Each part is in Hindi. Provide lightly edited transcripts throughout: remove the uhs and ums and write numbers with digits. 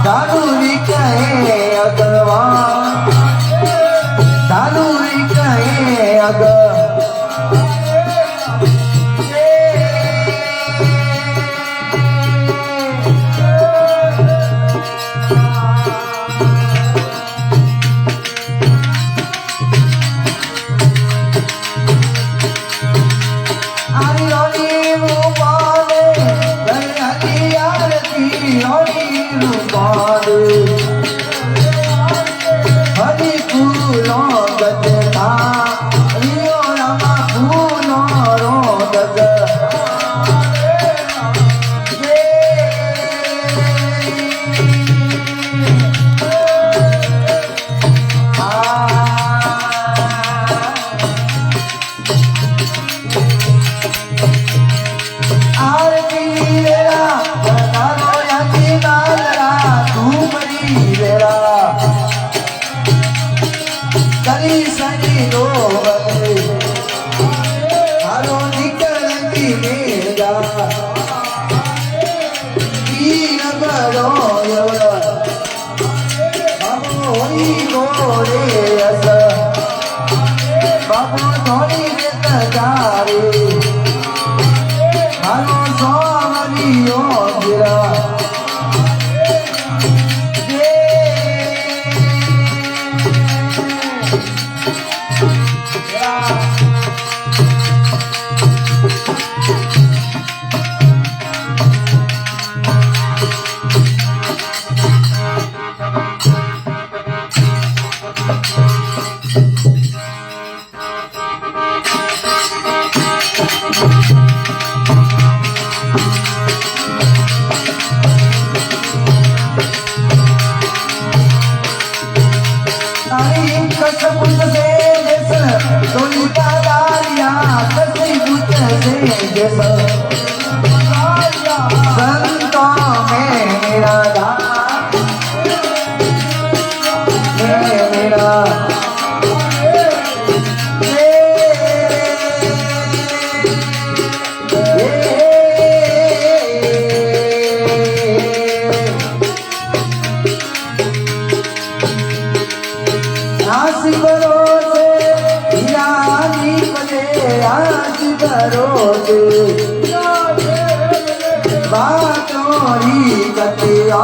दारूरी कहे अगवा दारूरी कहे अग हरि फूलों गजता रियो रमा फूलों रो गज आरती वेला बनारो याची नालरा धूमरी वेला करी सनी दो बदले हारो निकलती मेरा वीर बड़ो यवरा बाबू होई गोरे अस बाबू धोनी रे तगारे हारो सोमरियो गिरा संतों में मेरा दान मेरा आस भरोसे यानी बजे आस भरोसे बातोरी कतिया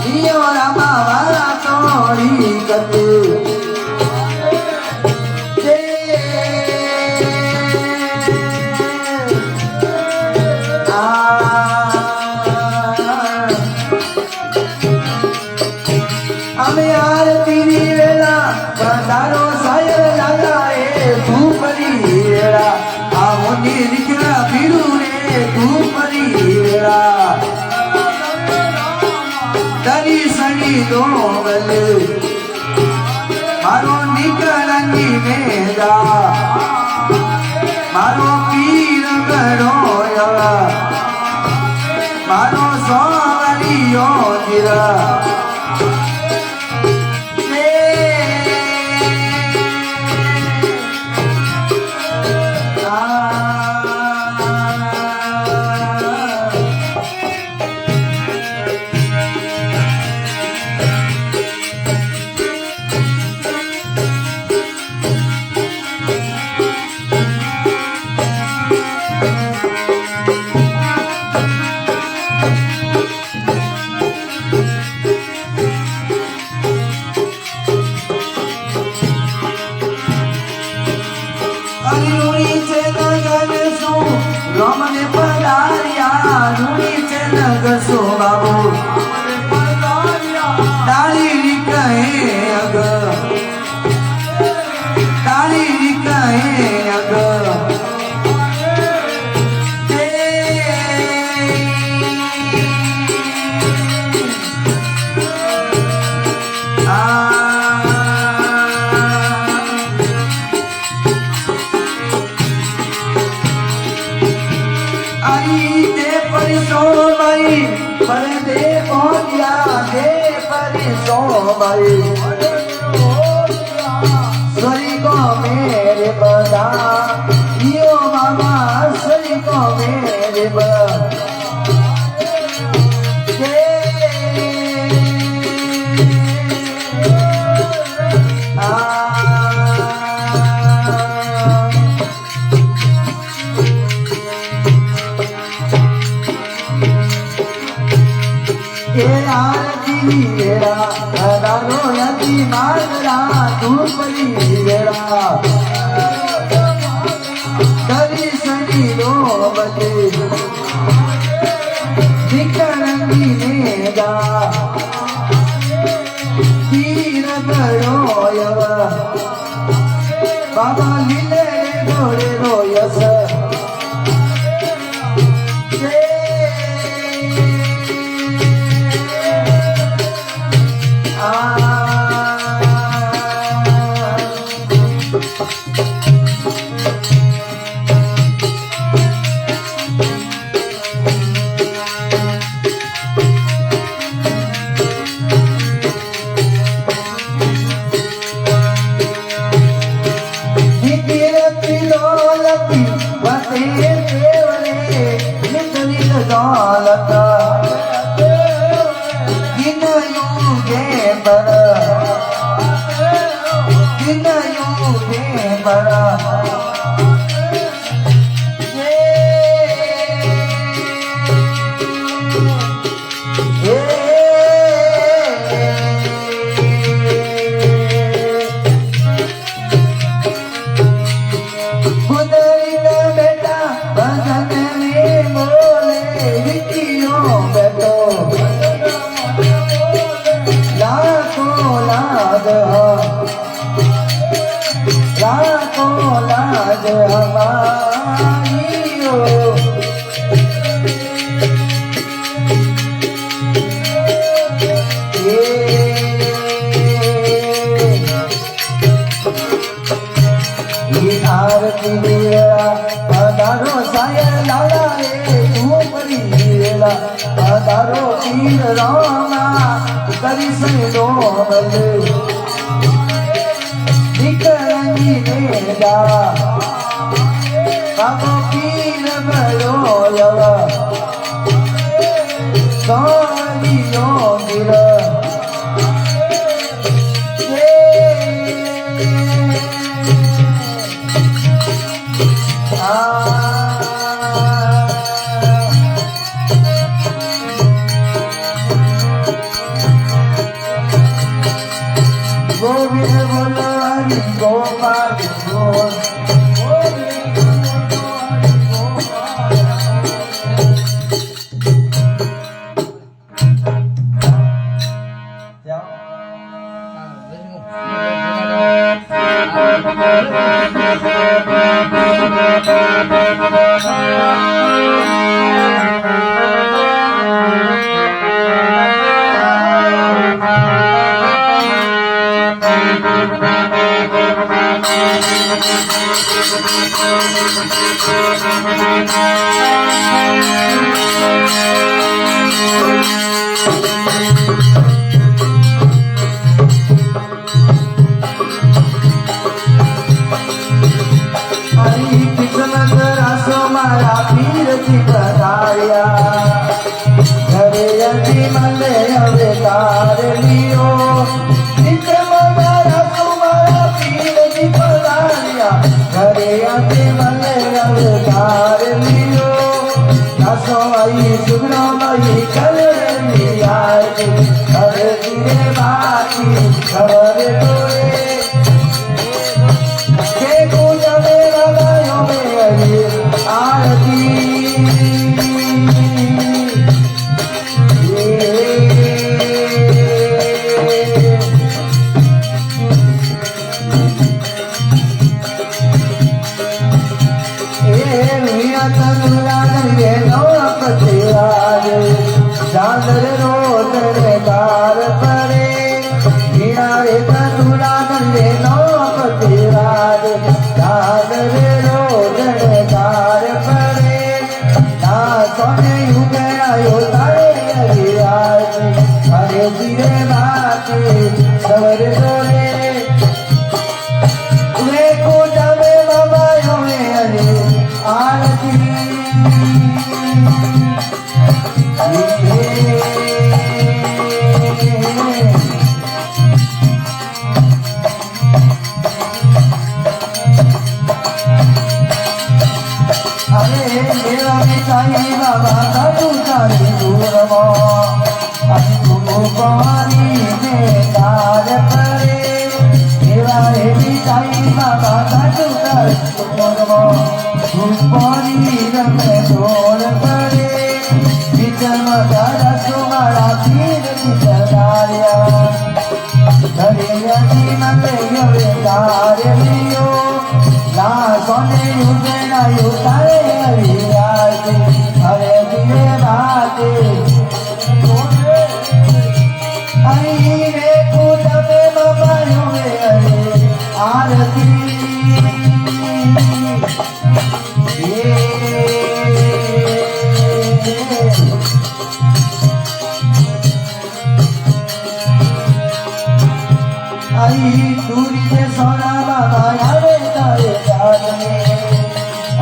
दियो रमा बातोरी कति हमें आरती वेला बंदारो सायर लगाए धूपरी वेला आमोनी निकला फिरू रे धूपरी वेला दरी सनी दो गले मारो निकलंगी मेरा मारो पीर करो यला मारो सोवरियो गिरा रमने पधारिया रूड़ी से नगसो बाबू डाली कहे अग डाली कहे अग पर दे पहुंचा दे पर सोमरी सरी को मेरे बदा यो मामा सरी को मेरे बदा એ આરતી વેળા હજારો યતી માગરા ધૂપની વેળા દર્શની રોબતે વિકરંગી મેગા તીર બરોય બાબા લીલે ગોળે રોયસ पानी में तार करे एवा एवी ताई बाबा काटू कर मगमो पानी रंगे तोड़ करे विचम दादा सुमारा पीर विचराया धरे यदि मले यवे तार लियो ना सोने युगे ना युतारे हरियाते हरे दिले बाते आई रे कूटा में बाबा युगे हरे आरती आई दूरी से सोना बाबा यारे तारे जाग में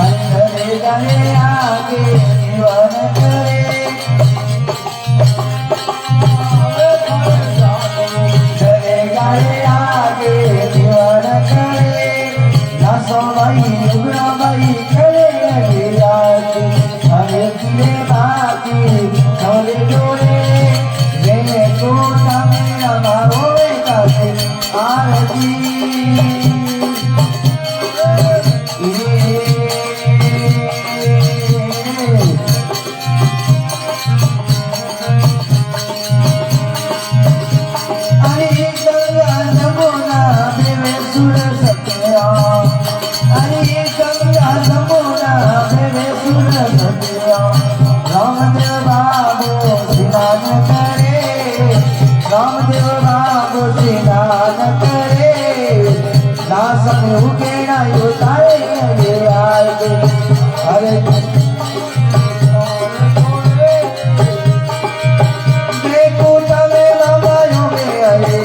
अंधरे गले आगे जीवन करे अंधरे गले आगे जीवन करे नसो भाई उगड़ा भाई करे लगे आगे हरे दिले बाकी थोड़े जोड़े वे कोटा मेरा भावों का आरती रामदेव बाबू स्नान करे रामदेव बाबू स्नान करे दास में उगे ना उतारे हरे आगे हरे बेकूटा में बाबा योगे हरे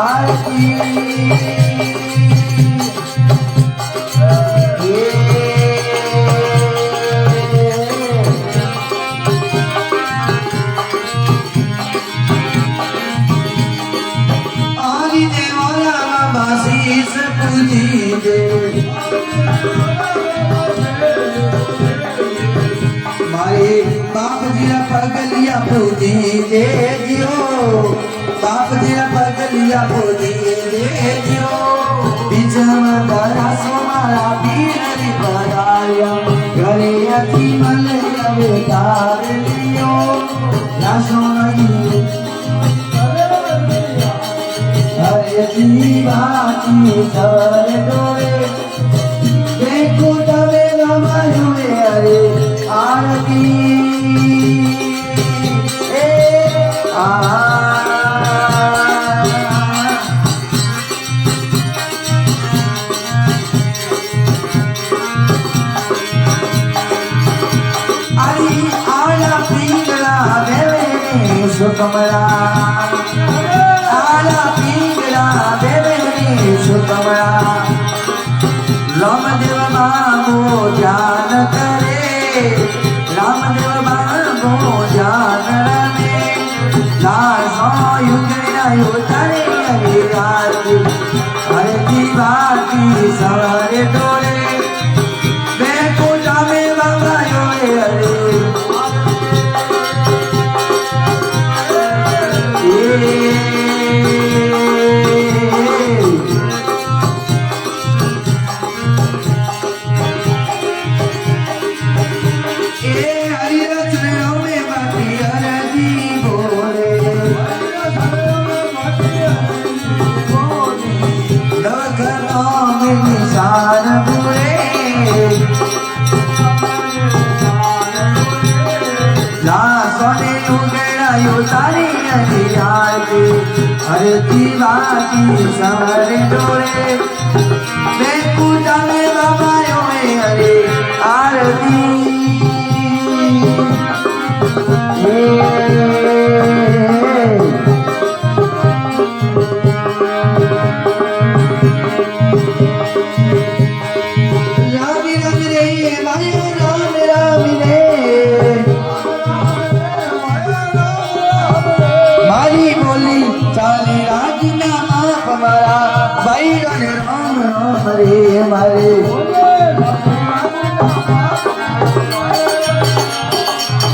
आरती मारे बाप जी पगलिया पूजी दे जियो बाप जी पगलिया पूजी दे जियो बिचम तारा सोमारा पीर पराया घरे अति मल अवतार लियो ना सोनी हरे दीवानी सर डोरे देखो तवे गमायो हरे आरती अरे आला पिंगला देवे सुकमला आला पिंगला देवे सुकमला रामदेव बाबू ध्यान करे रामदेव बाबू ध्यान रमे लाल युग तारे हरे आरती हरे दीवाती सवारे डोले बेकूटा में बाबा योगे हरे निशान बुरे सोने उगड़ा तारी हरियाली हरे दीवानी सवर डोरे बेकूटा में बाबा योगे हरे आरती चाली राजना आप हमारा भाई राम राम रे मारे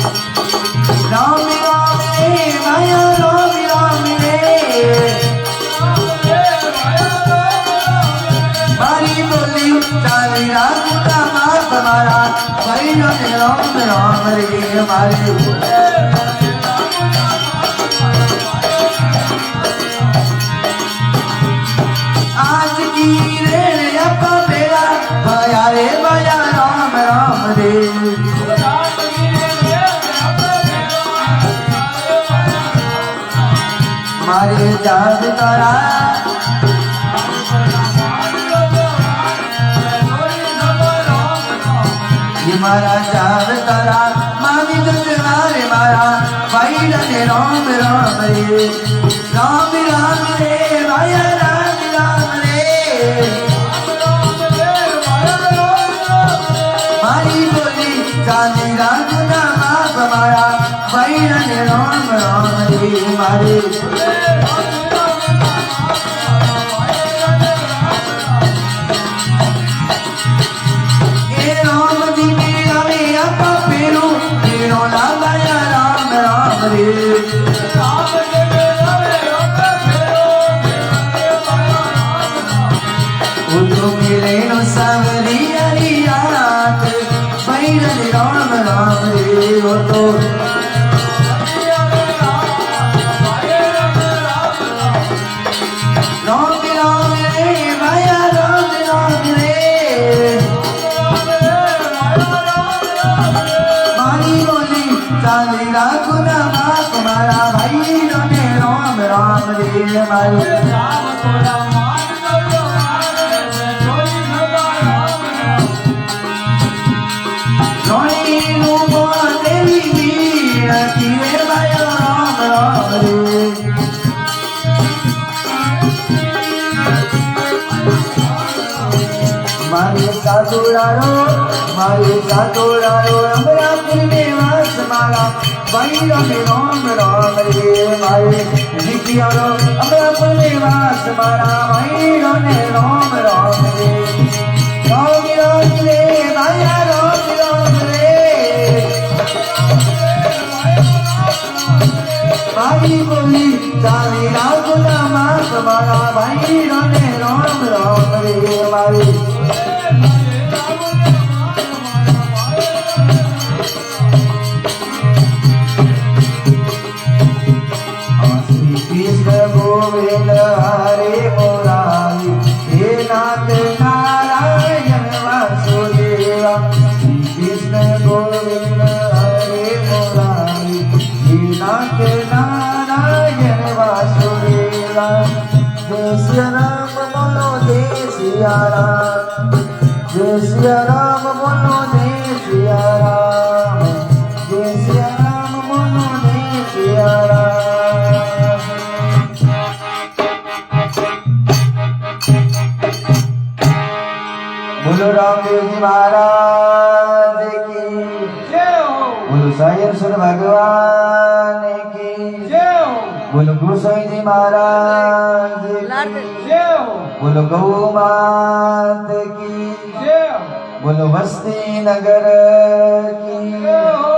राम राम रे माया राम राम ચાલી રાખુના માં તમારા ભાઈનો ને રામ રામ રે મારે आज की रे अपा मेरा भया रे भया राम राम रे मारे जाग तारा ये मारा जाग तारा मामी जगवारे मारा भाई ने राम राम रे राम राम रे भाया राम राम रे मारी बोली चांदी रागुना माँ हमारा भाई ने राम राम रे मारे राम राम रे वो तो राम राम रे माया राम राम रे मानी बोली चाली राखुना माँ तुम्हारा भाई ने राम राम रे मारी मारे सातोड़ारो अमरापुर में वास मारा भाई ने राम राम रे मारे जितियारो अमरापुर में वास मारा भाई ने राम राम रे राम राम रे माया राम राम रे मारी बोली चाली रागुना माँ तुम्हारा भाई ने राम राम रे मारे गोविंद हरे मुरारी हे नाथ नारायण वासुदेवा श्री कृष्ण गोविंद हरे मुरारी हे नाथ नारायण वासुदेवा जय श्री राम बोलो जय सिया राम जय श्री राम बोलो जय सिया राम जय श्री राम बोलो जय सिया राम बोलो रामदेव जी महाराज की जय हो बोलो साईं सुर भगवान की जय हो बोलो गोसाई जी महाराज की जय हो बोलो गौ मात की जय हो बोलो बस्ती नगर की जय हो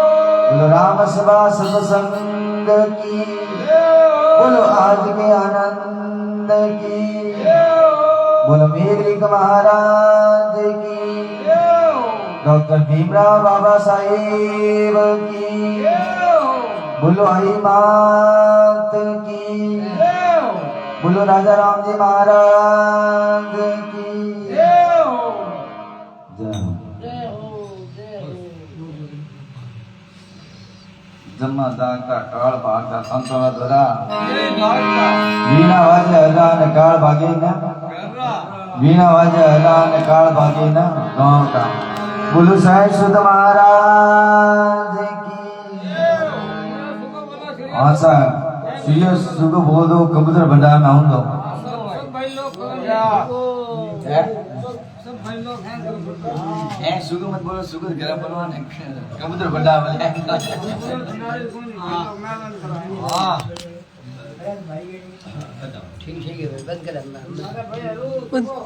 बोलो राम सभा सत्संग की जय हो बोलो आज के आनंद की जय हो बोलो मेघरिक महाराज की डॉक्टर भीमराव बाबा साहेब की बोलो आई मात की बोलो राजा राम जी महाराज की जय हो जन्म दाता काळ भागा संतोला द्वारा वीणा वाजे हलान काळ भागे न वीणा वाजे हलान काळ भागे न गाँव का बोलो साईं सुध महाराज की आशा सीरियस सुख बोल दो कबूतर भंडार में आऊं दो सुख मत बोलो सुख गरम बनवाने कबूतर भंडार वाले ठीक है बंद कर बंद